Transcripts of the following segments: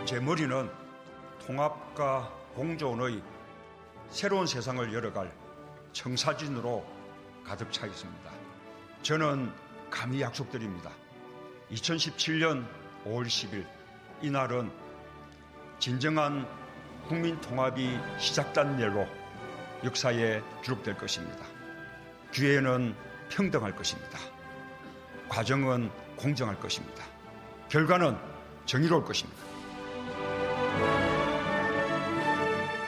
제 머리는 통합과 공존의 새로운 세상을 열어갈 청사진으로 가득 차 있습니다. 저는 감히 약속드립니다. 2017년 5월 10일 이날은 진정한 국민 통합이 시작된 날로 역사에 기록될 것입니다. 기회는 평등할 것입니다. 과정은 공정할 것입니다. 결과는 정의로울 것입니다.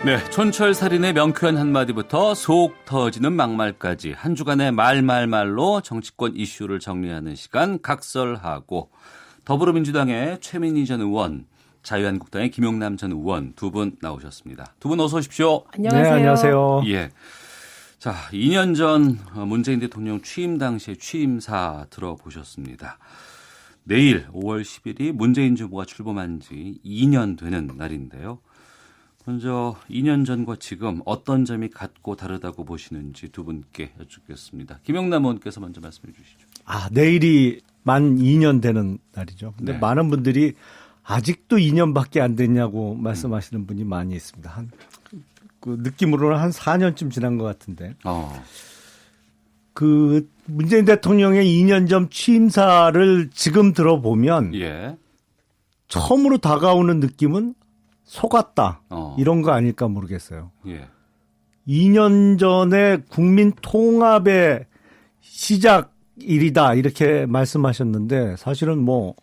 네, 촌철살인의 명쾌한 한마디부터 속 터지는 막말까지 한 주간의 말말말로 정치권 이슈를 정리하는 시간 각설하고, 더불어민주당의 최민희 전 의원, 자유한국당의 김용남 전 의원 두 분 나오셨습니다. 두 분 어서 오십시오. 안녕하세요. 네, 안녕하세요. 예. 자, 2년 전 문재인 대통령 취임 당시의 취임사 들어보셨습니다. 내일 5월 10일이 문재인 후보가 출범한 지 2년 되는 날인데요. 먼저 2년 전과 지금 어떤 점이 같고 다르다고 보시는지 두 분께 여쭙겠습니다. 김용남 의원께서 먼저 말씀해 주시죠. 내일이 만 2년 되는 날이죠. 근데 네. 많은 분들이 아직도 2년밖에 안 됐냐고 말씀하시는 분이 많이 있습니다. 그 느낌으로는 한 4년쯤 지난 것 같은데. 그 문재인 대통령의 2년 전 취임사를 지금 들어보면 예. 처음으로 다가오는 느낌은 속았다. 이런 거 아닐까 모르겠어요. 예. 2년 전에 국민 통합의 시작일이다 이렇게 말씀하셨는데 사실은 뭐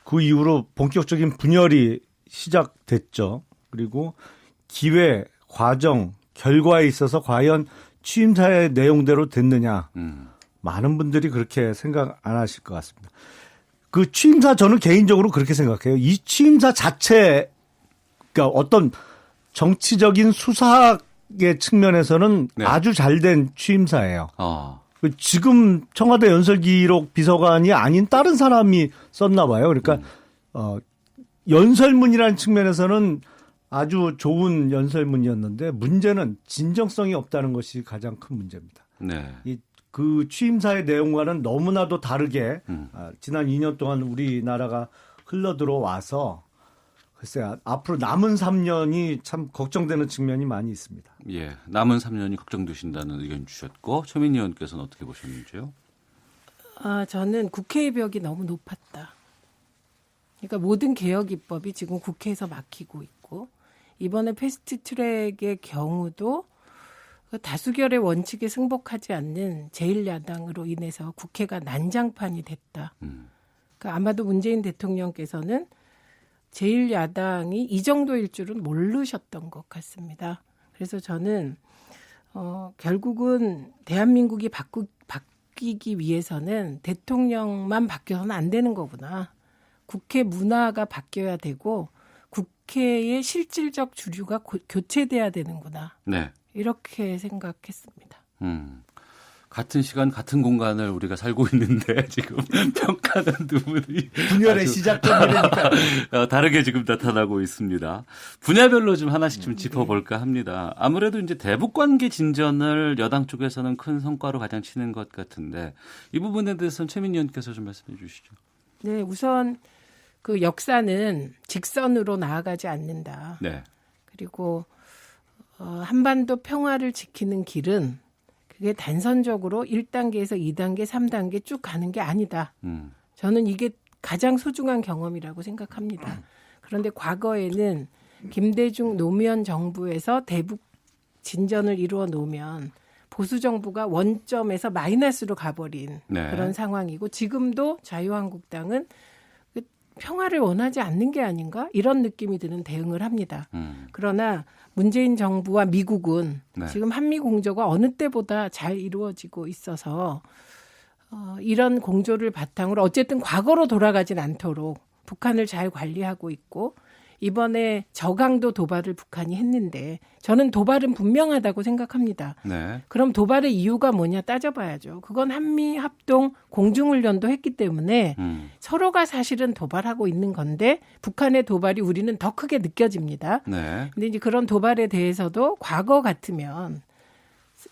그 이후로 본격적인 분열이 시작됐죠. 그리고 기회, 과정, 결과에 있어서 과연 취임사의 내용대로 됐느냐. 많은 분들이 그렇게 생각 안 하실 것 같습니다. 그 취임사 저는 개인적으로 그렇게 생각해요. 이 취임사 자체, 그러니까 어떤 정치적인 수사의 측면에서는 네. 아주 잘된 취임사예요. 지금 청와대 연설기록 비서관이 아닌 다른 사람이 썼나 봐요. 그러니까 연설문이라는 측면에서는 아주 좋은 연설문이었는데 문제는 진정성이 없다는 것이 가장 큰 문제입니다. 네. 그 취임사의 내용과는 너무나도 다르게 지난 2년 동안 우리나라가 흘러들어와서 글쎄요, 앞으로 남은 3년이 참 걱정되는 측면이 많이 있습니다. 예, 남은 3년이 걱정되신다는 의견 주셨고, 최민희 의원께서는 어떻게 보셨는지요? 저는 국회의 벽이 너무 높았다. 그러니까 모든 개혁 입법이 지금 국회에서 막히고 있고, 이번에 패스트트랙의 경우도 다수결의 원칙에 승복하지 않는 제1야당으로 인해서 국회가 난장판이 됐다. 그러니까 아마도 문재인 대통령께서는 제1야당이 이 정도일 줄은 모르셨던 것 같습니다. 그래서 저는 결국은 대한민국이 바뀌기 위해서는 대통령만 바뀌어서는 안 되는 거구나. 국회 문화가 바뀌어야 되고 국회의 실질적 주류가 교체돼야 되는구나. 네. 이렇게 생각했습니다. 같은 시간 같은 공간을 우리가 살고 있는데 지금 평가는 두 분이 분열의 시작점이니까 다르게 지금 나타나고 있습니다. 분야별로 좀 하나씩 좀 짚어볼까 합니다. 아무래도 이제 대북관계 진전을 여당 쪽에서는 큰 성과로 가장 치는 것 같은데 이 부분에 대해서는 최민희 의원께서 좀 말씀해 주시죠. 네, 우선 그 역사는 직선으로 나아가지 않는다. 네. 그리고 한반도 평화를 지키는 길은 그게 단선적으로 1단계에서 2단계, 3단계 쭉 가는 게 아니다. 저는 이게 가장 소중한 경험이라고 생각합니다. 그런데 과거에는 김대중 노무현 정부에서 대북 진전을 이루어 놓으면 보수 정부가 원점에서 마이너스로 가버린 네. 그런 상황이고 지금도 자유한국당은 평화를 원하지 않는 게 아닌가 이런 느낌이 드는 대응을 합니다. 그러나 문재인 정부와 미국은 네. 지금 한미 공조가 어느 때보다 잘 이루어지고 있어서 이런 공조를 바탕으로 어쨌든 과거로 돌아가진 않도록 북한을 잘 관리하고 있고 이번에 저강도 도발을 북한이 했는데 저는 도발은 분명하다고 생각합니다. 네. 그럼 도발의 이유가 뭐냐 따져봐야죠. 그건 한미 합동 공중훈련도 했기 때문에 서로가 사실은 도발하고 있는 건데 북한의 도발이 우리는 더 크게 느껴집니다. 네. 근데 이제 그런 도발에 대해서도 과거 같으면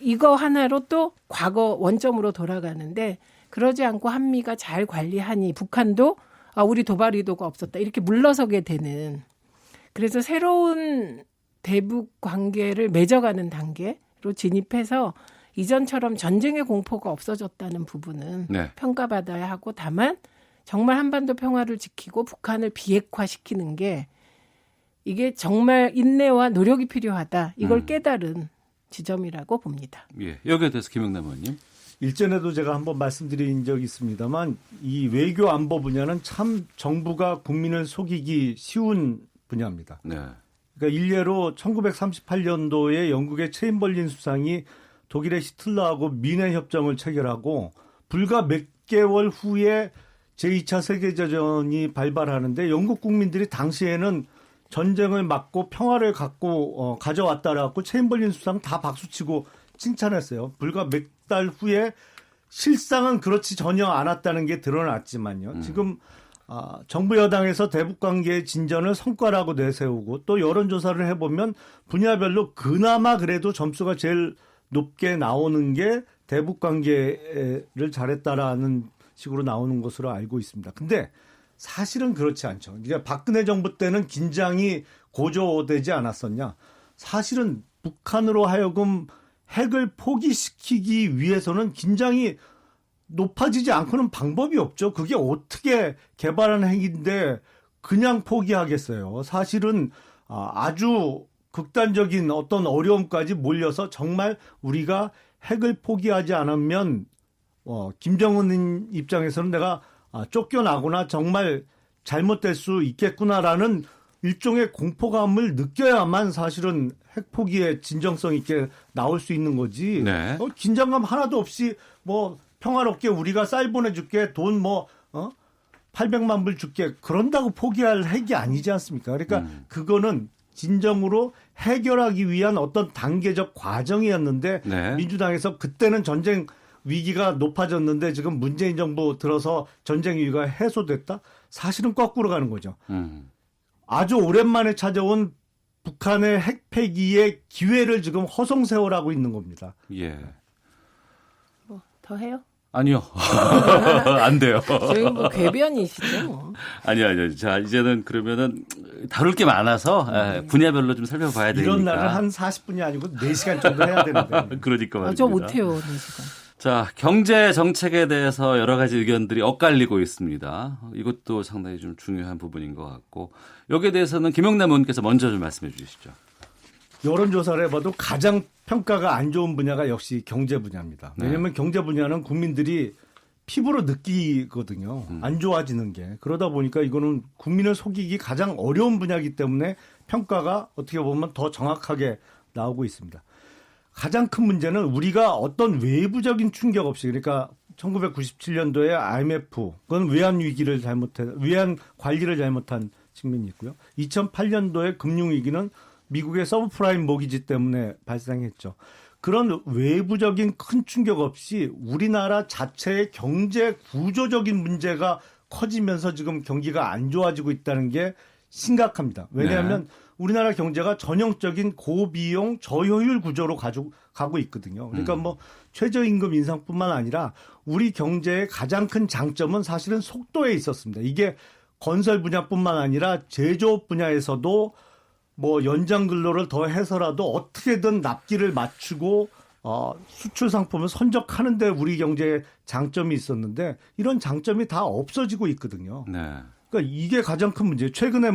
이거 하나로 또 과거 원점으로 돌아가는데 그러지 않고 한미가 잘 관리하니 북한도 우리 도발 의도가 없었다. 이렇게 물러서게 되는 그래서 새로운 대북 관계를 맺어가는 단계로 진입해서 이전처럼 전쟁의 공포가 없어졌다는 부분은 네. 평가받아야 하고, 다만 정말 한반도 평화를 지키고 북한을 비핵화시키는 게 이게 정말 인내와 노력이 필요하다. 이걸 깨달은 지점이라고 봅니다. 예, 여기에 대해서 김영남 의원님. 일전에도 제가 한번 말씀드린 적이 있습니다만 이 외교 안보 분야는 참 정부가 국민을 속이기 쉬운 분야입니다. 네. 그러니까 일례로 1938년도에 영국의 체인벌린 수상이 독일의 히틀러하고 미네 협정을 체결하고 불과 몇 개월 후에 제2차 세계대전이 발발하는데 영국 국민들이 당시에는 전쟁을 막고 평화를 가져왔다라고 체인벌린 수상 다 박수치고 칭찬했어요. 불과 몇 달 후에 실상은 그렇지 전혀 않았다는 게 드러났지만요. 지금 정부 여당에서 대북 관계의 진전을 성과라고 내세우고 또 여론조사를 해보면 분야별로 그나마 그래도 점수가 제일 높게 나오는 게 대북 관계를 잘했다라는 식으로 나오는 것으로 알고 있습니다. 근데 사실은 그렇지 않죠. 그러니까 박근혜 정부 때는 긴장이 고조되지 않았었냐. 사실은 북한으로 하여금 핵을 포기시키기 위해서는 긴장이 높아지지 않고는 방법이 없죠. 그게 어떻게 개발한 핵인데 그냥 포기하겠어요. 사실은 아주 극단적인 어떤 어려움까지 몰려서 정말 우리가 핵을 포기하지 않으면 김정은 입장에서는 내가 쫓겨나거나 정말 잘못될 수 있겠구나라는 일종의 공포감을 느껴야만 사실은 핵 포기의 진정성 있게 나올 수 있는 거지. 네. 긴장감 하나도 없이 뭐 평화롭게 우리가 쌀 보내줄게 돈 800만 불 줄게 그런다고 포기할 핵이 아니지 않습니까? 그러니까 그거는 진정으로 해결하기 위한 어떤 단계적 과정이었는데 네. 민주당에서 그때는 전쟁 위기가 높아졌는데 지금 문재인 정부 들어서 전쟁 위기가 해소됐다? 사실은 거꾸로 가는 거죠. 아주 오랜만에 찾아온 북한의 핵 폐기의 기회를 지금 허송세월하고 있는 겁니다. 예. 뭐 더 해요? 아니요. 안 돼요. 저희 뭐 궤변이시죠. 뭐. 아니요. 자, 이제는 그러면은 다룰 게 많아서 분야별로 좀 살펴봐야 되니까. 이런 날은 한 40분이 아니고 4시간 정도 해야 되는데. 그러니까 말입니다. 저 못해요, 4시간. 자, 경제 정책에 대해서 여러 가지 의견들이 엇갈리고 있습니다. 이것도 상당히 좀 중요한 부분인 것 같고 여기에 대해서는 김영남 의원께서 먼저 좀 말씀해 주시죠. 여론조사를 해봐도 가장 평가가 안 좋은 분야가 역시 경제 분야입니다. 왜냐하면 경제 분야는 국민들이 피부로 느끼거든요. 안 좋아지는 게. 그러다 보니까 이거는 국민을 속이기 가장 어려운 분야이기 때문에 평가가 어떻게 보면 더 정확하게 나오고 있습니다. 가장 큰 문제는 우리가 어떤 외부적인 충격 없이 그러니까 1997년도에 IMF 그건 외환 관리를 잘못한 측면이 있고요. 2008년도에 금융위기는 미국의 서브프라임 모기지 때문에 발생했죠. 그런 외부적인 큰 충격 없이 우리나라 자체의 경제 구조적인 문제가 커지면서 지금 경기가 안 좋아지고 있다는 게 심각합니다. 왜냐하면 우리나라 경제가 전형적인 고비용 저효율 구조로 가고 있거든요. 그러니까 뭐 최저임금 인상뿐만 아니라 우리 경제의 가장 큰 장점은 사실은 속도에 있었습니다. 이게 건설 분야뿐만 아니라 제조업 분야에서도 뭐 연장 근로를 더 해서라도 어떻게든 납기를 맞추고 수출 상품을 선적하는데 우리 경제에 장점이 있었는데 이런 장점이 다 없어지고 있거든요. 네. 그러니까 이게 가장 큰 문제예요. 최근에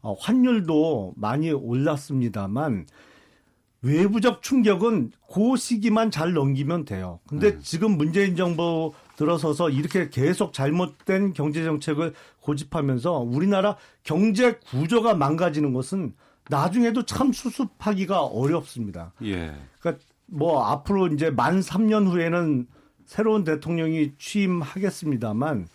환율도 많이 올랐습니다만 외부적 충격은 그 시기만 잘 넘기면 돼요. 근데 지금 문재인 정부 들어서서 이렇게 계속 잘못된 경제 정책을 고집하면서 우리나라 경제 구조가 망가지는 것은 나중에도 참 수습하기가 어렵습니다. 예. 그러니까 뭐 앞으로 이제 만 3년 후에는 새로운 대통령이 취임하겠습니다만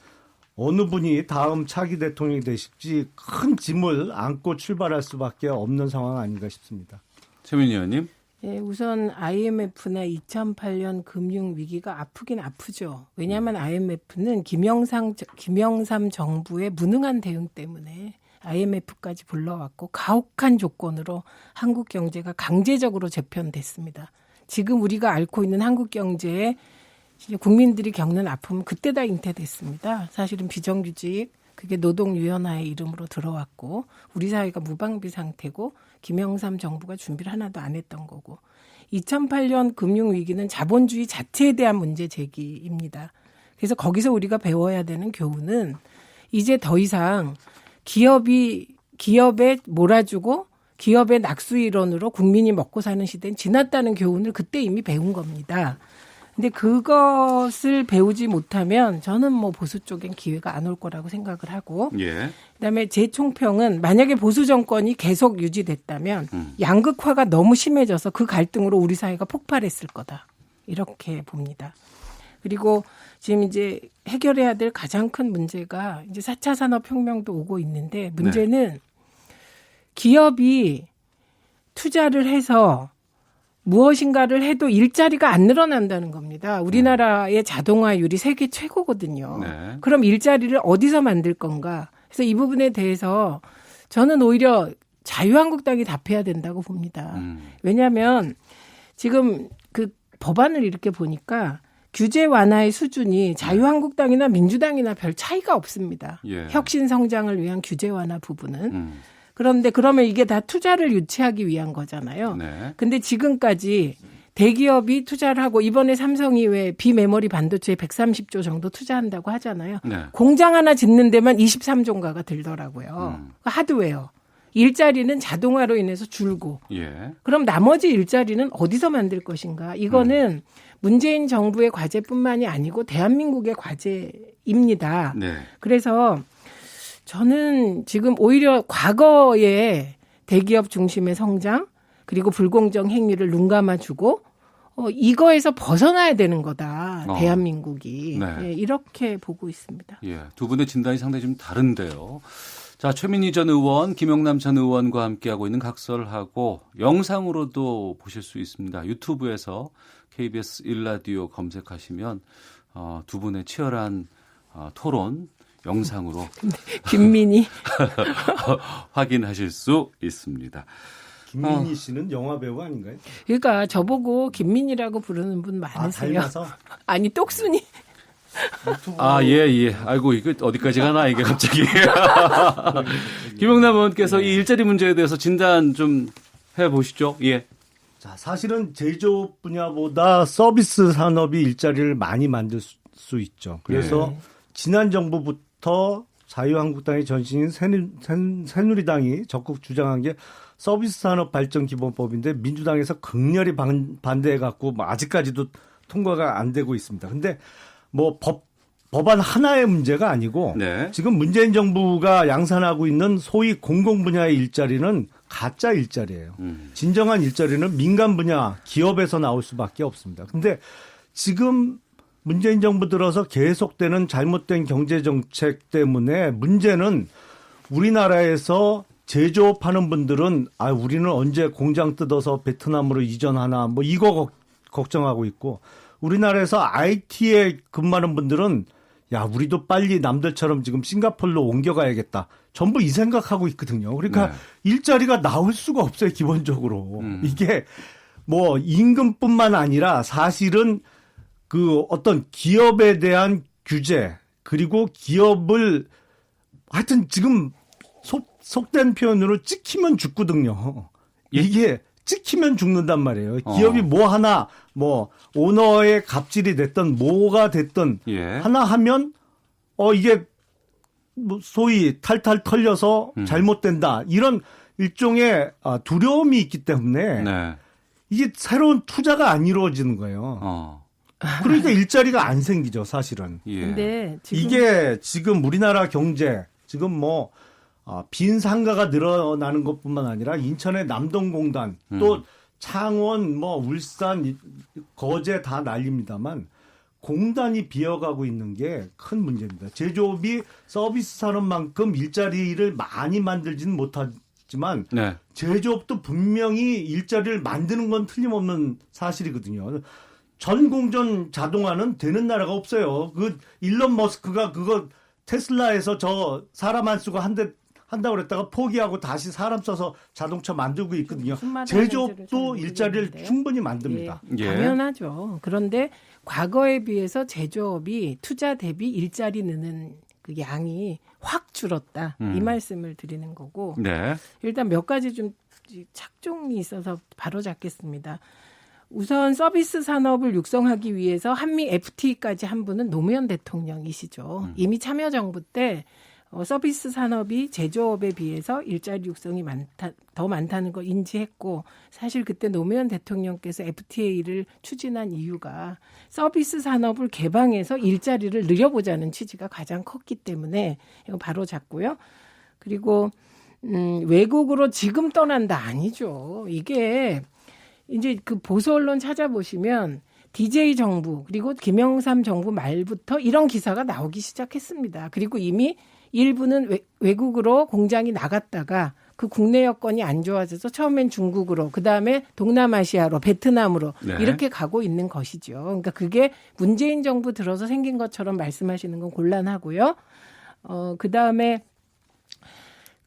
어느 분이 다음 차기 대통령이 되실지 큰 짐을 안고 출발할 수밖에 없는 상황 아닌가 싶습니다. 최민희 의원님. 예, 우선 IMF나 2008년 금융위기가 아프긴 아프죠. 왜냐하면 IMF는 김영삼 정부의 무능한 대응 때문에 IMF까지 불러왔고 가혹한 조건으로 한국 경제가 강제적으로 재편됐습니다. 지금 우리가 앓고 있는 한국 경제에 국민들이 겪는 아픔은 그때 다 잉태됐습니다. 사실은 비정규직, 그게 노동유연화의 이름으로 들어왔고 우리 사회가 무방비 상태고 김영삼 정부가 준비를 하나도 안 했던 거고 2008년 금융위기는 자본주의 자체에 대한 문제 제기입니다. 그래서 거기서 우리가 배워야 되는 교훈은 이제 더 이상 기업에 몰아주고 기업의 낙수일원으로 국민이 먹고 사는 시대는 지났다는 교훈을 그때 이미 배운 겁니다. 근데 그것을 배우지 못하면 저는 뭐 보수 쪽엔 기회가 안 올 거라고 생각을 하고 예. 그다음에 제 총평은 만약에 보수 정권이 계속 유지됐다면 양극화가 너무 심해져서 그 갈등으로 우리 사회가 폭발했을 거다. 이렇게 봅니다. 그리고 지금 이제 해결해야 될 가장 큰 문제가 이제 4차 산업혁명도 오고 있는데 문제는 기업이 투자를 해서 무엇인가를 해도 일자리가 안 늘어난다는 겁니다. 우리나라의 자동화율이 세계 최고거든요. 네. 그럼 일자리를 어디서 만들 건가? 그래서 이 부분에 대해서 저는 오히려 자유한국당이 답해야 된다고 봅니다. 왜냐하면 지금 그 법안을 이렇게 보니까 규제 완화의 수준이 자유한국당이나 민주당이나 별 차이가 없습니다. 예. 혁신 성장을 위한 규제 완화 부분은. 그런데 그러면 이게 다 투자를 유치하기 위한 거잖아요. 네. 근데 지금까지 대기업이 투자를 하고 이번에 삼성이 왜 비메모리 반도체에 130조 정도 투자한다고 하잖아요. 네. 공장 하나 짓는 데만 23조인가가 들더라고요. 하드웨어. 일자리는 자동화로 인해서 줄고. 예. 그럼 나머지 일자리는 어디서 만들 것인가? 이거는 문재인 정부의 과제뿐만이 아니고 대한민국의 과제입니다. 네. 그래서 저는 지금 오히려 과거에 대기업 중심의 성장 그리고 불공정 행위를 눈감아주고 이거에서 벗어나야 되는 거다. 대한민국이. 네. 예, 이렇게 보고 있습니다. 예, 두 분의 진단이 상당히 좀 다른데요. 자, 최민희 전 의원, 김용남 전 의원과 함께하고 있는 각설하고 영상으로도 보실 수 있습니다. 유튜브에서 KBS 1라디오 검색하시면 두 분의 치열한 토론 영상으로 김민희 확인하실 수 있습니다. 김민희 씨는 영화 배우 아닌가요? 그러니까 저보고 김민희라고 부르는 분 많으세요. 닮아서? 아니 똑순이. 유튜브 예. 아이고, 이거 어디까지 가나, 이게 갑자기. 김용남 의원께서 이 일자리 문제에 대해서 진단 좀 해보시죠. 예. 자, 사실은 제조업 분야보다 서비스 산업이 일자리를 많이 만들 수 있죠. 그래서 지난 정부부터 자유한국당의 전신인 새누리당이 적극 주장한 게 서비스 산업 발전 기본법인데 민주당에서 극렬히 반대해갖고 아직까지도 통과가 안 되고 있습니다. 근데 뭐 법안 하나의 문제가 아니고 지금 문재인 정부가 양산하고 있는 소위 공공 분야의 일자리는 가짜 일자리예요. 진정한 일자리는 민간 분야 기업에서 나올 수밖에 없습니다. 근데 지금 문재인 정부 들어서 계속되는 잘못된 경제 정책 때문에 문제는 우리나라에서 제조업하는 분들은 우리는 언제 공장 뜯어서 베트남으로 이전하나 뭐 이거 걱정하고 있고 우리나라에서 IT에 근무하는 분들은 우리도 빨리 남들처럼 지금 싱가포르로 옮겨가야겠다. 전부 이 생각하고 있거든요. 그러니까 일자리가 나올 수가 없어요, 기본적으로. 이게 뭐 임금뿐만 아니라 사실은 그 어떤 기업에 대한 규제 그리고 기업을 하여튼 지금 속된 표현으로 찍히면 죽거든요. 이게 찍히면 죽는단 말이에요. 기업이 뭐 하나 뭐 오너의 갑질이 됐든 뭐가 됐든 하나 하면 이게 뭐 소위 탈탈 털려서 잘못된다. 이런 일종의 두려움이 있기 때문에 이게 새로운 투자가 안 이루어지는 거예요. 그러니까 일자리가 안 생기죠, 사실은. 근데 이게 지금 우리나라 경제 지금 뭐 빈 상가가 늘어나는 것뿐만 아니라 인천의 남동공단 또 창원 뭐 울산 거제 다 난립니다만 공단이 비어가고 있는 게 큰 문제입니다. 제조업이 서비스 산업만큼 일자리를 많이 만들지는 못하지만 제조업도 분명히 일자리를 만드는 건 틀림없는 사실이거든요. 전 공전 자동화는 되는 나라가 없어요. 그 일론 머스크가 그거 테슬라에서 저 사람 안 쓰고 한다고 그랬다가 포기하고 다시 사람 써서 자동차 만들고 있거든요. 제조업도 일자리를 충분히 만듭니다. 당연하죠. 그런데 과거에 비해서 제조업이 투자 대비 일자리 느는 그 양이 확 줄었다. 이 말씀을 드리는 거고 네. 일단 몇 가지 좀 착종이 있어서 바로 잡겠습니다. 우선 서비스 산업을 육성하기 위해서 한미 FTA까지 한 분은 노무현 대통령이시죠. 이미 참여정부 때 서비스 산업이 제조업에 비해서 일자리 육성이 더 많다는 걸 인지했고 사실 그때 노무현 대통령께서 FTA를 추진한 이유가 서비스 산업을 개방해서 일자리를 늘려보자는 취지가 가장 컸기 때문에 이거 바로 잡고요. 그리고 외국으로 지금 떠난다 아니죠. 이게 이제 그 보수 언론 찾아보시면 DJ 정부 그리고 김영삼 정부 말부터 이런 기사가 나오기 시작했습니다. 그리고 이미 일부는 외국으로 공장이 나갔다가 그 국내 여건이 안 좋아져서 처음엔 중국으로 그다음에 동남아시아로 베트남으로 네. 이렇게 가고 있는 것이죠. 그러니까 그게 문재인 정부 들어서 생긴 것처럼 말씀하시는 건 곤란하고요. 그다음에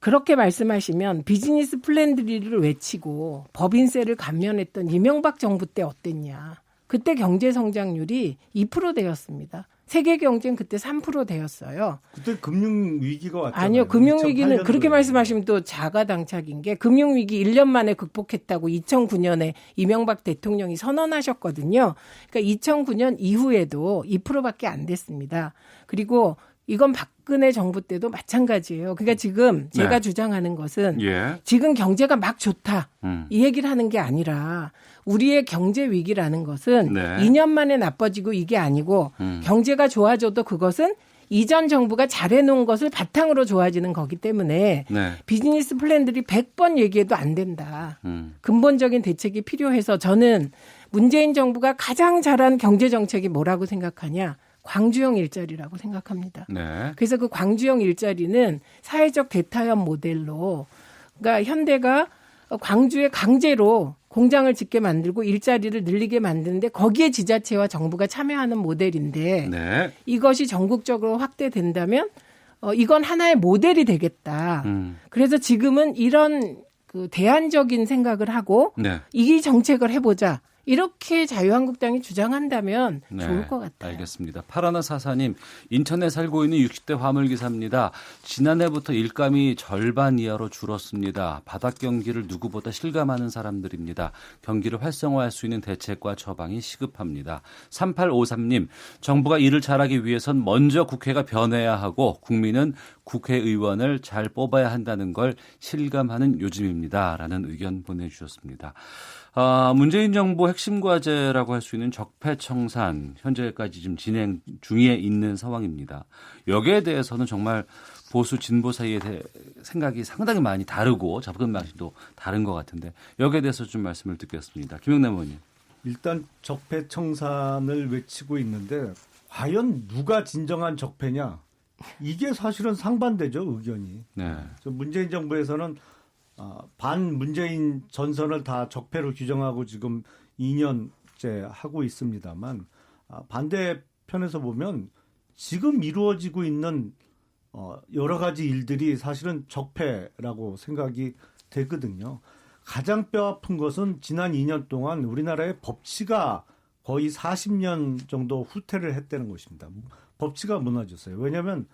그렇게 말씀하시면 비즈니스 플랜드리를 외치고 법인세를 감면했던 이명박 정부 때 어땠냐. 그때 경제 성장률이 2%대였습니다. 세계 경제는 그때 3% 되었어요. 그때 금융 위기가 왔잖아요. 아니요. 금융위기는 2008년도에. 그렇게 말씀하시면 또 자가당착인 게 금융위기 1년 만에 극복했다고 2009년에 이명박 대통령이 선언하셨거든요. 그러니까 2009년 이후에도 2%밖에 안 됐습니다. 그리고 이건 박근혜 정부 때도 마찬가지예요. 그러니까 지금 제가 네. 주장하는 것은 예. 지금 경제가 막 좋다. 이 얘기를 하는 게 아니라 우리의 경제 위기라는 것은 네. 2년 만에 나빠지고 이게 아니고 경제가 좋아져도 그것은 이전 정부가 잘해놓은 것을 바탕으로 좋아지는 거기 때문에 네. 비즈니스 플랜들이 100번 얘기해도 안 된다. 근본적인 대책이 필요해서 저는 문재인 정부가 가장 잘한 경제 정책이 뭐라고 생각하냐. 광주형 일자리라고 생각합니다. 네. 그래서 그 광주형 일자리는 사회적 대타협 모델로 그러니까 현대가 광주에 강제로 공장을 짓게 만들고 일자리를 늘리게 만드는데 거기에 지자체와 정부가 참여하는 모델인데 네. 이것이 전국적으로 확대된다면 이건 하나의 모델이 되겠다. 그래서 지금은 이런 그 대안적인 생각을 하고 네. 이 정책을 해보자. 이렇게 자유한국당이 주장한다면 네, 좋을 것 같아요. 알겠습니다. 파라나사사님, 인천에 살고 있는 60대 화물기사입니다. 지난해부터 일감이 절반 이하로 줄었습니다. 바닥 경기를 누구보다 실감하는 사람들입니다. 경기를 활성화할 수 있는 대책과 처방이 시급합니다. 3853님, 정부가 일을 잘하기 위해선 먼저 국회가 변해야 하고 국민은 국회의원을 잘 뽑아야 한다는 걸 실감하는 요즘입니다. 라는 의견 보내주셨습니다. 문재인 정부 핵심 과제라고 할 수 있는 적폐청산 현재까지 지금 진행 중에 있는 상황입니다. 여기에 대해서는 정말 보수 진보 사이의 생각이 상당히 많이 다르고 접근 방식도 다른 것 같은데 여기에 대해서 좀 말씀을 듣겠습니다. 김영남 의원님. 일단 적폐청산을 외치고 있는데 과연 누가 진정한 적폐냐? 이게 사실은 상반되죠, 의견이. 네. 문재인 정부에서는 반 문재인 전선을 다 적폐로 규정하고 지금 2년째 하고 있습니다만 반대편에서 보면 지금 이루어지고 있는 여러 가지 일들이 사실은 적폐라고 생각이 되거든요. 가장 뼈아픈 것은 지난 2년 동안 우리나라의 법치가 거의 40년 정도 후퇴를 했다는 것입니다. 법치가 무너졌어요. 왜냐하면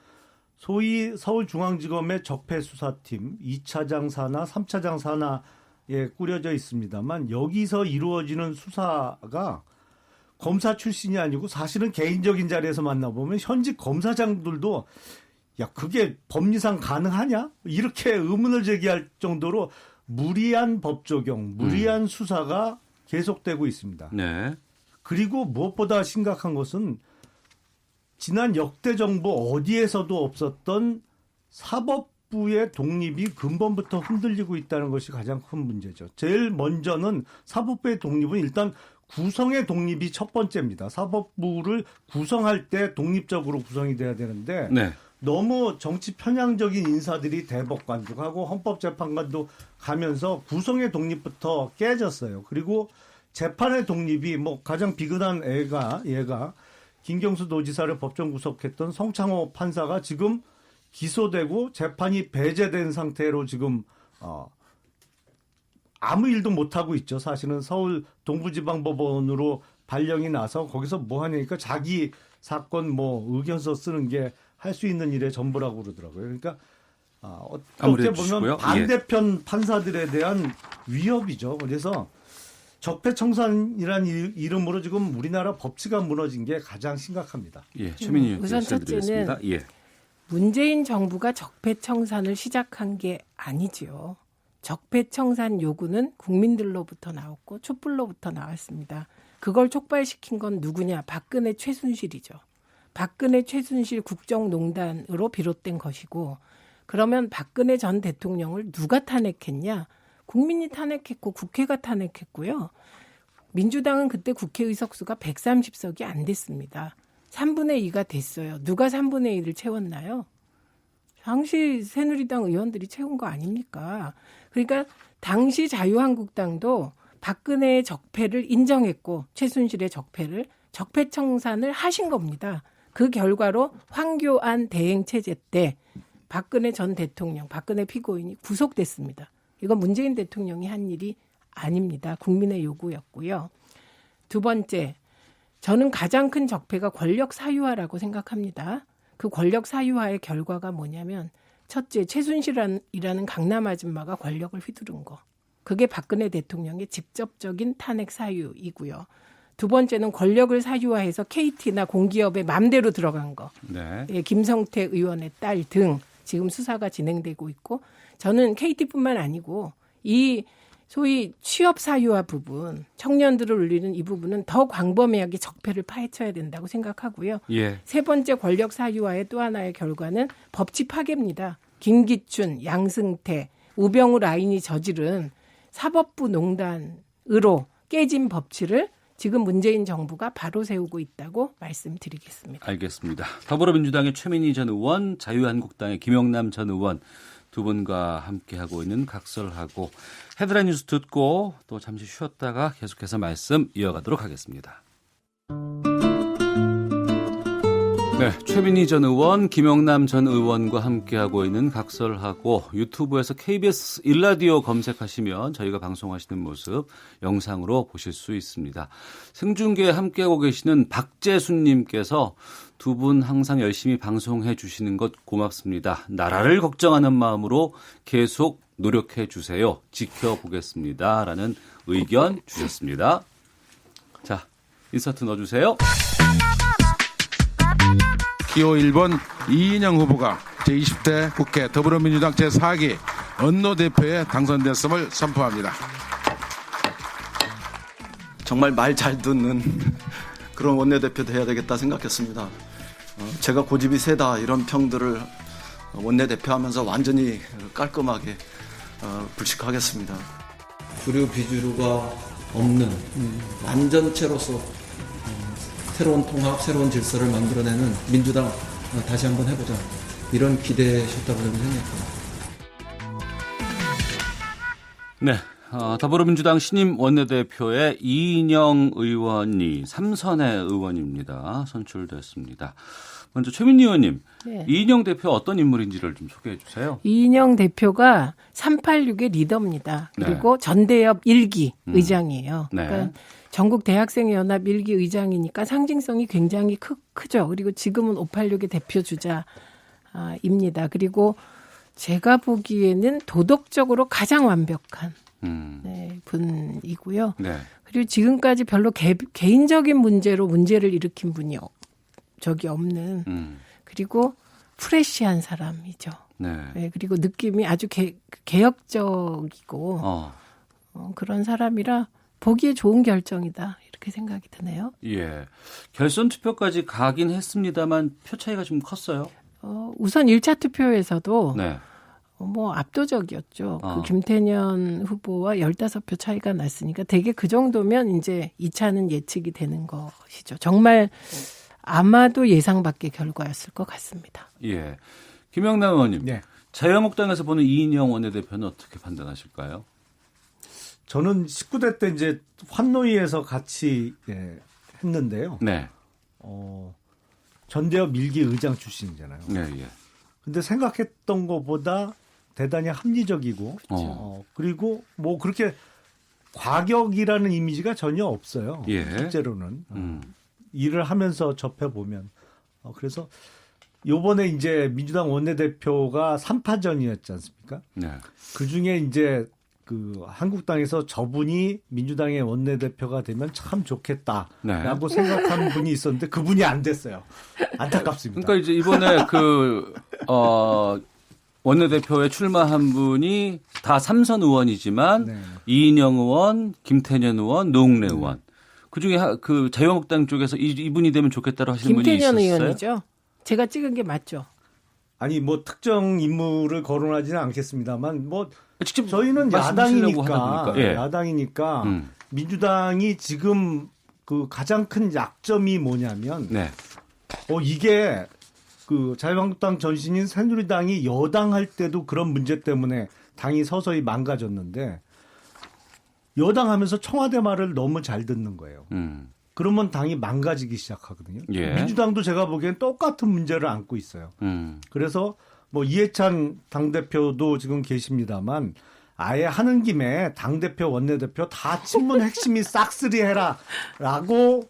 소위 서울중앙지검의 적폐수사팀 2차장 산하, 3차장 산하에 꾸려져 있습니다만 여기서 이루어지는 수사가 검사 출신이 아니고 사실은 개인적인 자리에서 만나보면 현직 검사장들도 야 그게 법리상 가능하냐? 이렇게 의문을 제기할 정도로 무리한 법 적용, 무리한 수사가 계속되고 있습니다. 네. 그리고 무엇보다 심각한 것은 지난 역대 정부 어디에서도 없었던 사법부의 독립이 근본부터 흔들리고 있다는 것이 가장 큰 문제죠. 제일 먼저는 사법부의 독립은 일단 구성의 독립이 첫 번째입니다. 사법부를 구성할 때 독립적으로 구성이 돼야 되는데 네. 너무 정치 편향적인 인사들이 대법관도 가고 헌법재판관도 가면서 구성의 독립부터 깨졌어요. 그리고 재판의 독립이 가장 비근한 얘가 김경수 도지사를 법정 구속했던 성창호 판사가 지금 기소되고 재판이 배제된 상태로 지금 아무 일도 못하고 있죠. 사실은 서울 동부지방법원으로 발령이 나서 거기서 뭐 하냐니까 자기 사건 뭐 의견서 쓰는 게 할 수 있는 일의 전부라고 그러더라고요. 그러니까 마무리해 어떻게 주시고요. 보면 반대편 판사들에 대한 위협이죠. 그래서 적폐청산이라는 이름으로 지금 우리나라 법치가 무너진 게 가장 심각합니다. 예, 최민희 의원 우선 드리겠습니다. 예. 문재인 정부가 적폐청산을 시작한 게 아니지요. 적폐청산 요구는 국민들로부터 나왔고 촛불로부터 나왔습니다. 그걸 촉발시킨 건 누구냐? 박근혜 최순실이죠. 박근혜 최순실 국정농단으로 비롯된 것이고 그러면 박근혜 전 대통령을 누가 탄핵했냐? 국민이 탄핵했고 국회가 탄핵했고요. 민주당은 그때 국회 의석수가 130석이 안 됐습니다. 3분의 2가 됐어요. 누가 3분의 1을 채웠나요? 당시 새누리당 의원들이 채운 거 아닙니까? 그러니까 당시 자유한국당도 박근혜의 적폐를 인정했고 최순실의 적폐를 적폐청산을 하신 겁니다. 그 결과로 황교안 대행체제 때 박근혜 전 대통령, 박근혜 피고인이 구속됐습니다. 이건 문재인 대통령이 한 일이 아닙니다. 국민의 요구였고요. 두 번째, 저는 가장 큰 적폐가 권력 사유화라고 생각합니다. 그 권력 사유화의 결과가 뭐냐면 첫째, 최순실이라는 강남 아줌마가 권력을 휘두른 거. 그게 박근혜 대통령의 직접적인 탄핵 사유이고요. 두 번째는 권력을 사유화해서 KT나 공기업에 맘대로 들어간 거. 네. 예, 김성태 의원의 딸 등 지금 수사가 진행되고 있고 저는 KT뿐만 아니고 이 소위 취업 사유화 부분, 청년들을 울리는 이 부분은 더 광범위하게 적폐를 파헤쳐야 된다고 생각하고요. 예. 세 번째 권력 사유화의 또 하나의 결과는 법치 파괴입니다. 김기춘, 양승태, 우병우 라인이 저지른 사법부 농단으로 깨진 법치를 지금 문재인 정부가 바로 세우고 있다고 말씀드리겠습니다. 알겠습니다. 더불어민주당의 최민희 전 의원, 자유한국당의 김영남 전 의원 두 분과 함께하고 있는 각설하고 헤드라인 뉴스 듣고 또 잠시 쉬었다가 계속해서 말씀 이어가도록 하겠습니다. 네, 최민희 전 의원, 김영남 전 의원과 함께하고 있는 각설하고 유튜브에서 KBS 1라디오 검색하시면 저희가 방송하시는 모습 영상으로 보실 수 있습니다. 생중계에 함께하고 계시는 박재순님께서 두 분 항상 열심히 방송해 주시는 것 고맙습니다. 나라를 걱정하는 마음으로 계속 노력해 주세요. 지켜보겠습니다. 라는 의견 주셨습니다. 자, 인서트 넣어주세요. 기호 1번 이인영 후보가 제20대 국회 더불어민주당 제4기 원내대표에 당선됐음을 선포합니다. 정말 말 잘 듣는 그런 원내대표 돼야 되겠다 생각했습니다. 제가 고집이 세다 이런 평들을 원내대표하면서 완전히 깔끔하게 불식하겠습니다. 주류 비주류가 없는 완전체로서 새로운 통합, 새로운 질서를 만들어내는 민주당 다시 한번 해보자. 이런 기대셨다고 저는 생각합니다. 네, 더불어민주당 신임 원내대표의 이인영 의원이 3선의 의원입니다. 선출됐습니다. 먼저 최민희 의원님, 네. 이인영 대표 어떤 인물인지를 좀 소개해 주세요. 이인영 대표가 386의 리더입니다. 그리고 전대협 1기 의장이에요. 네. 그러니까 전국 대학생연합 1기 의장이니까 상징성이 굉장히 크죠. 그리고 지금은 586의 대표주자입니다. 그리고 제가 보기에는 도덕적으로 가장 완벽한 네, 분이고요. 네. 그리고 지금까지 별로 개인적인 문제를 일으킨 분이 적이 없는 그리고 프레시한 사람이죠. 네. 네, 그리고 느낌이 아주 개혁적이고 그런 사람이라 보기에 좋은 결정이다 이렇게 생각이 드네요. 예, 결선 투표까지 가긴 했습니다만 표 차이가 좀 컸어요. 우선 1차 투표에서도 네. 뭐 압도적이었죠. 그 김태년 후보와 15표 차이가 났으니까 되게 그 정도면 이제 2차는 예측이 되는 것이죠. 정말 아마도 예상 밖의 결과였을 것 같습니다. 예, 김영남 의원님, 네. 자유한국당에서 보는 이인영 원내대표는 어떻게 판단하실까요? 저는 19대 때 이제 환노위에서 같이 했는데요. 네. 전대협 1기 의장 출신이잖아요. 네, 예. 근데 생각했던 것보다 대단히 합리적이고 그리고 뭐 그렇게 과격이라는 이미지가 전혀 없어요. 예. 실제로는. 일을 하면서 접해 보면 그래서 요번에 이제 민주당 원내대표가 3파전이었지 않습니까? 네. 그 중에 이제 그 한국당에서 저분이 민주당의 원내대표가 되면 참 좋겠다라고 생각하는 분이 있었는데 그분이 안 됐어요. 안타깝습니다. 그러니까 이제 이번에 원내대표에 출마한 분이 다 삼선 의원이지만 네. 이인영 의원, 김태년 의원, 노웅래 의원. 그중에 그 자유한국당 쪽에서 이분이 되면 좋겠다고 하시는 분이 있었어요. 김태년 의원이죠. 제가 찍은 게 맞죠. 아니 뭐 특정 인물을 거론하지는 않겠습니다만 뭐 직접 저희는 말씀하시려고 하다 야당이니까 보니까. 예. 야당이니까 민주당이 지금 그 가장 큰 약점이 뭐냐면 네. 이게 그 자유한국당 전신인 새누리당이 여당할 때도 그런 문제 때문에 당이 서서히 망가졌는데 여당하면서 청와대 말을 너무 잘 듣는 거예요. 그러면 당이 망가지기 시작하거든요. 예. 민주당도 제가 보기엔 똑같은 문제를 안고 있어요. 그래서 뭐 이해찬 당대표도 지금 계십니다만 아예 하는 김에 당대표, 원내대표 다 친문 핵심이 싹쓸이 해라라고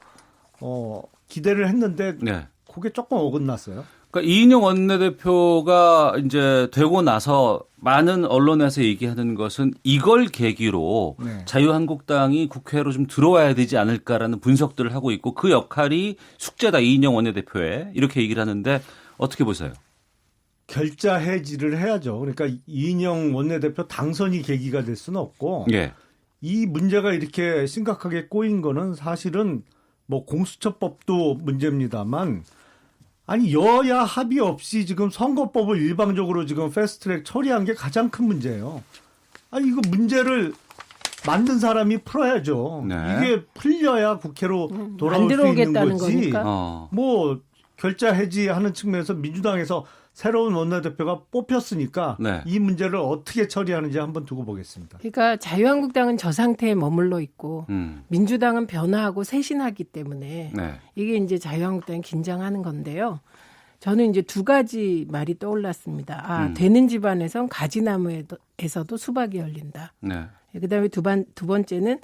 기대를 했는데 네. 그게 조금 어긋났어요. 그러니까 이인영 원내대표가 이제 되고 나서 많은 언론에서 얘기하는 것은 이걸 계기로 네. 자유한국당이 국회로 좀 들어와야 되지 않을까라는 분석들을 하고 있고 그 역할이 숙제다 이인영 원내대표에 이렇게 얘기를 하는데 어떻게 보세요? 결자 해지를 해야죠. 그러니까 이인영 원내대표 당선이 계기가 될 수는 없고 예. 이 문제가 이렇게 심각하게 꼬인 거는 사실은 뭐 공수처법도 문제입니다만 아니 여야 합의 없이 지금 선거법을 일방적으로 지금 패스트트랙 처리한 게 가장 큰 문제예요. 아니 이거 문제를 만든 사람이 풀어야죠. 네. 이게 풀려야 국회로 돌아올 안 수 있는 들어오겠다는 거지. 거니까. 뭐 결자 해지하는 측면에서 민주당에서 새로운 원내대표가 뽑혔으니까 네. 이 문제를 어떻게 처리하는지 한번 두고 보겠습니다. 그러니까 자유한국당은 저 상태에 머물러 있고 민주당은 변화하고 쇄신하기 때문에 네. 이게 이제 자유한국당이 긴장하는 건데요. 저는 이제 두 가지 말이 떠올랐습니다. 되는 집안에선 가지나무에서도 수박이 열린다. 네. 그다음에 두 번째는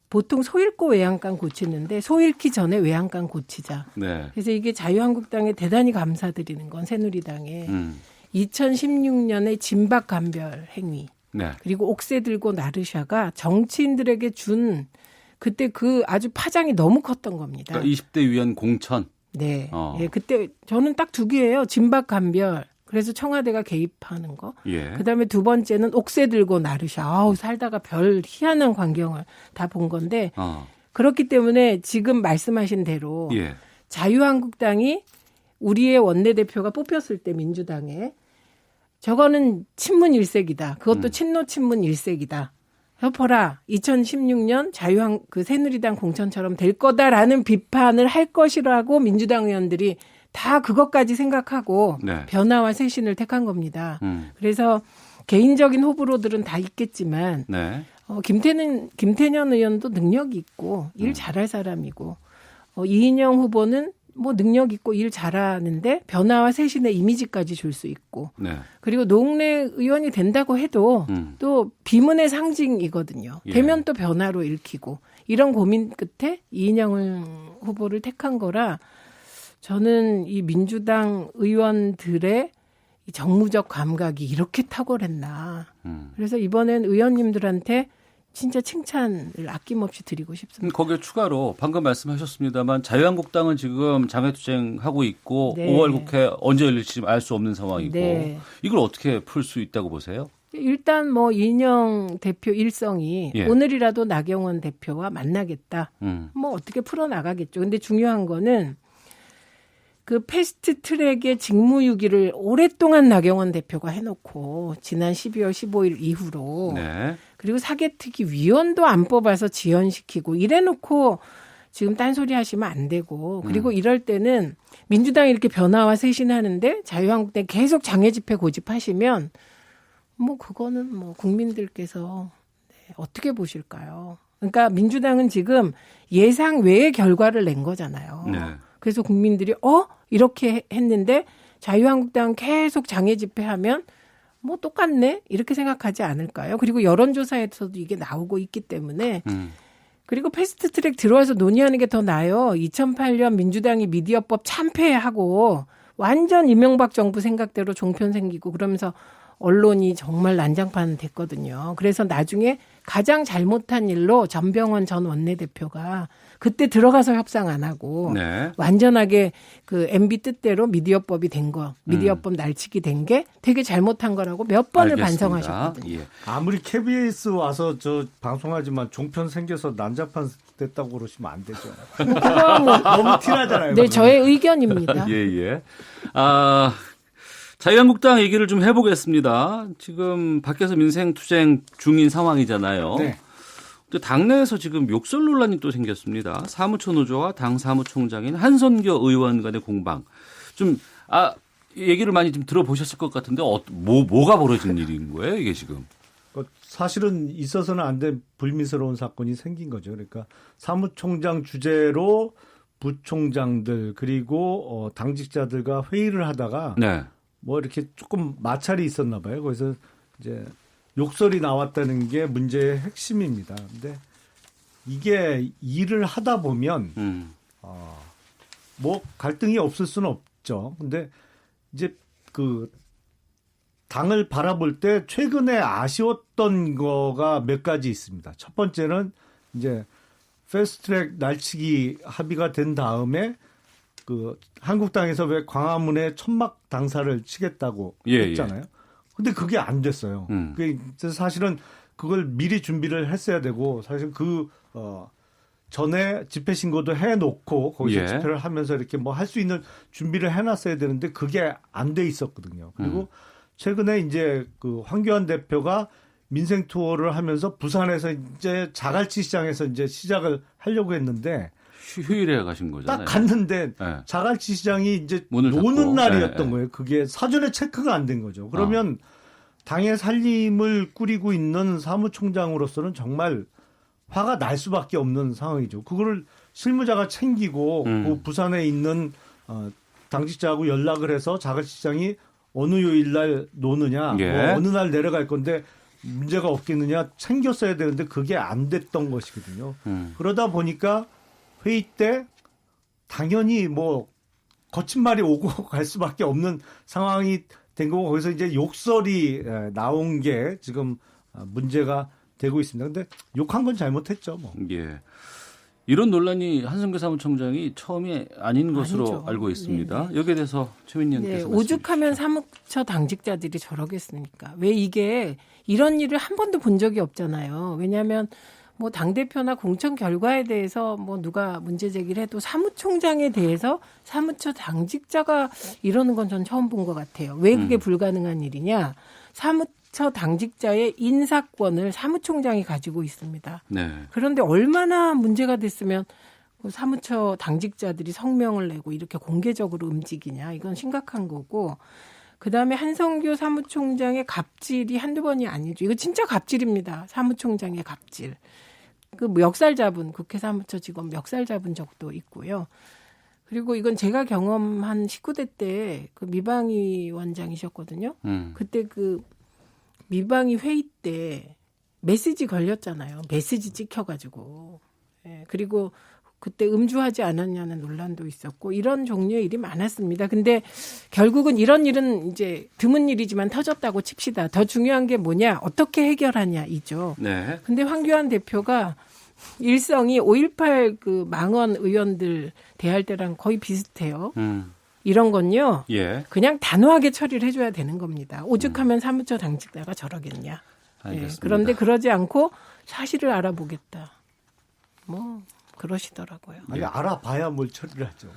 보통 소 잃고 외양간 고치는데 소 잃기 전에 외양간 고치자. 네. 그래서 이게 자유한국당에 대단히 감사드리는 건 새누리당에 2016년에 진박감별 행위 네. 그리고 옥새 들고 나르샤가 정치인들에게 준 그때 그 아주 파장이 너무 컸던 겁니다. 그러니까 20대 위원 공천. 네. 예, 그때 저는 딱 두 개예요. 진박감별. 그래서 청와대가 개입하는 거. 예. 그다음에 두 번째는 옥새 들고 나르샤. 아우 살다가 별 희한한 광경을 다 본 건데 그렇기 때문에 지금 말씀하신 대로 예. 자유한국당이 우리의 원내대표가 뽑혔을 때 민주당에 저거는 친문 일색이다. 그것도 친노 친문 일색이다. 여보라 2016년 그 새누리당 공천처럼 될 거다라는 비판을 할 것이라고 민주당 의원들이 다 그것까지 생각하고 네. 변화와 쇄신을 택한 겁니다. 그래서 개인적인 호불호들은 다 있겠지만 네. 김태년 의원도 능력이 있고 일 잘할 사람이고 이인영 후보는 뭐 능력 있고 일 잘하는데 변화와 쇄신의 이미지까지 줄 수 있고 네. 그리고 노웅래 의원이 된다고 해도 또 비문의 상징이거든요. 예. 되면 또 변화로 읽히고 이런 고민 끝에 이인영 후보를 택한 거라 저는 이 민주당 의원들의 이 정무적 감각이 이렇게 탁월했나. 그래서 이번엔 의원님들한테 진짜 칭찬을 아낌없이 드리고 싶습니다. 거기에 추가로 방금 말씀하셨습니다만 자유한국당은 지금 장외투쟁하고 있고 네. 5월 국회 언제 열릴지 알 수 없는 상황이고 네. 이걸 어떻게 풀 수 있다고 보세요? 일단 뭐 이인영 대표 일성이 예. 오늘이라도 나경원 대표와 만나겠다. 뭐 어떻게 풀어나가겠죠. 근데 중요한 거는 그 패스트 트랙의 직무유기를 오랫동안 나경원 대표가 해놓고 지난 12월 15일 이후로 네. 그리고 사개특위 위원도 안 뽑아서 지연시키고 이래놓고 지금 딴소리 하시면 안 되고 그리고 이럴 때는 민주당이 이렇게 변화와 쇄신하는데 자유한국당 계속 장애 집회 고집하시면 뭐 그거는 뭐 국민들께서 어떻게 보실까요? 그러니까 민주당은 지금 예상 외의 결과를 낸 거잖아요. 네. 그래서 국민들이 이렇게 했는데 자유한국당 계속 장애 집회하면 뭐 똑같네 이렇게 생각하지 않을까요? 그리고 여론조사에서도 이게 나오고 있기 때문에 그리고 패스트트랙 들어와서 논의하는 게 더 나아요. 2008년 민주당이 미디어법 참패하고 완전 이명박 정부 생각대로 종편 생기고 그러면서 언론이 정말 난장판 됐거든요. 그래서 나중에 가장 잘못한 일로 전병헌 전 원내대표가 그때 들어가서 협상 안 하고 네. 완전하게 그 MB 뜻대로 미디어법이 된 거, 미디어법 날치기 된 게 되게 잘못한 거라고 몇 번을 알겠습니다. 반성하셨거든요. 예. 아무리 KBS 와서 저 방송하지만 종편 생겨서 난장판 됐다고 그러시면 안 되죠. 그거 뭐 너무 티나잖아요. 네, 저의 의견입니다. 예, 예. 자유한국당 얘기를 좀 해보겠습니다. 지금 밖에서 민생투쟁 중인 상황이잖아요. 네. 근데 당내에서 지금 욕설 논란이 또 생겼습니다. 사무처 노조와 당 사무총장인 한선교 의원 간의 공방. 좀, 얘기를 많이 좀 들어보셨을 것 같은데, 뭐가 벌어진 일인 거예요, 이게 지금? 사실은 있어서는 안 된 불미스러운 사건이 생긴 거죠. 그러니까 사무총장 주재로 부총장들 그리고 당직자들과 회의를 하다가 네. 뭐 이렇게 조금 마찰이 있었나 봐요. 그래서 이제 욕설이 나왔다는 게 문제의 핵심입니다. 근데 이게 일을 하다 보면 뭐 갈등이 없을 수는 없죠. 근데 이제 그 당을 바라볼 때 최근에 아쉬웠던 거가 몇 가지 있습니다. 첫 번째는 이제 패스트트랙 날치기 합의가 된 다음에 그 한국당에서 왜 광화문에 천막 당사를 치겠다고 했잖아요. 근데 그게 안 됐어요. 그래서 사실은 그걸 미리 준비를 했어야 되고 사실 그 전에 집회 신고도 해놓고 거기서 집회를 하면서 이렇게 뭐 할 수 있는 준비를 해놨어야 되는데 그게 안 돼 있었거든요. 그리고 최근에 이제 그 황교안 대표가 민생 투어를 하면서 부산에서 이제 자갈치 시장에서 이제 시작을 하려고 했는데 휴일에 가신 거잖아요. 딱 갔는데 네. 자갈치 시장이 이제 문을 노는 닫고. 날이었던 네. 거예요. 그게 사전에 체크가 안 된 거죠. 그러면 당의 살림을 꾸리고 있는 사무총장으로서는 정말 화가 날 수밖에 없는 상황이죠. 그거를 실무자가 챙기고 그 부산에 있는 당직자하고 연락을 해서 자갈치 시장이 어느 요일 날 노느냐, 예. 뭐 어느 날 내려갈 건데 문제가 없겠느냐 챙겼어야 되는데 그게 안 됐던 것이거든요. 그러다 보니까 회의 때 당연히 뭐 거친 말이 오고 갈 수밖에 없는 상황이 된 거고 거기서 이제 욕설이 나온 게 지금 문제가 되고 있습니다. 근데 욕한 건 잘못했죠. 뭐. 예. 이런 논란이 한성교 사무총장이 처음이 아닌 것으로 아니죠. 알고 있습니다. 네. 여기에 대해서 최민희 네, 의원께서 오죽하면 사무처 당직자들이 저러겠습니까? 왜 이게 이런 일을 한 번도 본 적이 없잖아요. 왜냐하면 뭐 당대표나 공천 결과에 대해서 뭐 누가 문제 제기를 해도 사무총장에 대해서 사무처 당직자가 이러는 건 전 처음 본 것 같아요. 왜 그게 불가능한 일이냐? 사무처 당직자의 인사권을 사무총장이 가지고 있습니다. 네. 그런데 얼마나 문제가 됐으면 그 사무처 당직자들이 성명을 내고 이렇게 공개적으로 움직이냐. 이건 심각한 거고. 그다음에 한성교 사무총장의 갑질이 한두 번이 아니죠. 이거 진짜 갑질입니다. 사무총장의 갑질. 그 멱살 잡은 국회 사무처 직원 멱살 잡은 적도 있고요. 그리고 이건 제가 경험한 19대 때 그 미방위 원장이셨거든요. 그때 그 미방위 회의 때 메시지 걸렸잖아요. 메시지 찍혀가지고. 예, 그리고 그때 음주하지 않았냐는 논란도 있었고 이런 종류의 일이 많았습니다. 근데 결국은 이런 일은 이제 드문 일이지만 터졌다고 칩시다. 더 중요한 게 뭐냐? 어떻게 해결하냐이죠. 네. 근데 황교안 대표가 일성이 5.18 그 망언 의원들 대할 때랑 거의 비슷해요. 이런 건요. 예. 그냥 단호하게 처리를 해줘야 되는 겁니다. 오죽하면 사무처 당직자가 저러겠냐. 알겠습니다. 예, 그런데 그러지 않고 사실을 알아보겠다. 뭐 그러시더라고요. 아니 알아봐야 뭘 처리를 하죠.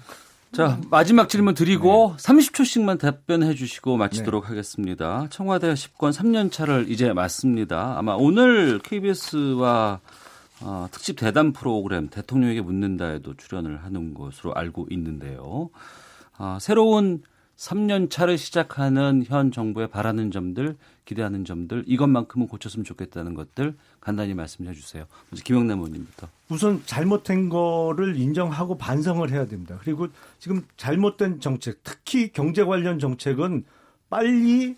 자, 마지막 질문 드리고 30초씩만 답변해 주시고 마치도록 하겠습니다. 청와대 10권 3년 차를 이제 맞습니다. 아마 오늘 KBS와 특집 대담 프로그램 대통령에게 묻는다에도 출연을 하는 것으로 알고 있는데요. 새로운 3년 차를 시작하는 현 정부에 바라는 점들, 기대하는 점들, 이것만큼은 고쳤으면 좋겠다는 것들 간단히 말씀해 주세요. 먼저 김영남 의원님부터. 우선 잘못된 거를 인정하고 반성을 해야 됩니다. 그리고 지금 잘못된 정책, 특히 경제 관련 정책은 빨리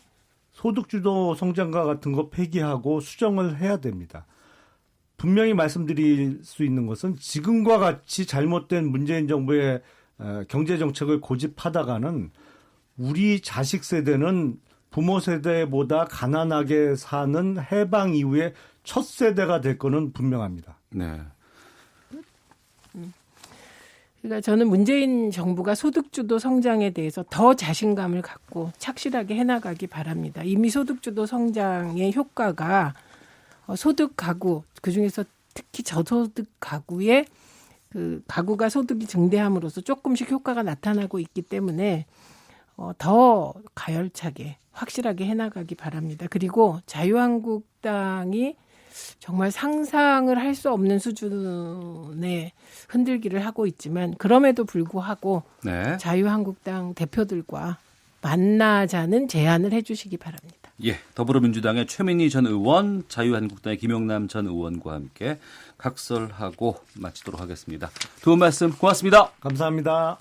소득주도 성장과 같은 거 폐기하고 수정을 해야 됩니다. 분명히 말씀드릴 수 있는 것은 지금과 같이 잘못된 문재인 정부의 경제 정책을 고집하다가는 우리 자식 세대는 부모 세대보다 가난하게 사는 해방 이후에 첫 세대가 될 거는 분명합니다. 네. 그러니까 저는 문재인 정부가 소득주도 성장에 대해서 더 자신감을 갖고 착실하게 해나가기 바랍니다. 이미 소득주도 성장의 효과가 소득 가구, 그중에서 특히 저소득 가구의 그 가구가 소득이 증대함으로써 조금씩 효과가 나타나고 있기 때문에 더 가열차게 확실하게 해나가기 바랍니다. 그리고 자유한국당이 정말 상상을 할 수 없는 수준의 흔들기를 하고 있지만 그럼에도 불구하고 네. 자유한국당 대표들과 만나자는 제안을 해주시기 바랍니다. 예, 더불어민주당의 최민희 전 의원, 자유한국당의 김용남 전 의원과 함께 각설하고 마치도록 하겠습니다. 두 분 말씀 고맙습니다. 감사합니다.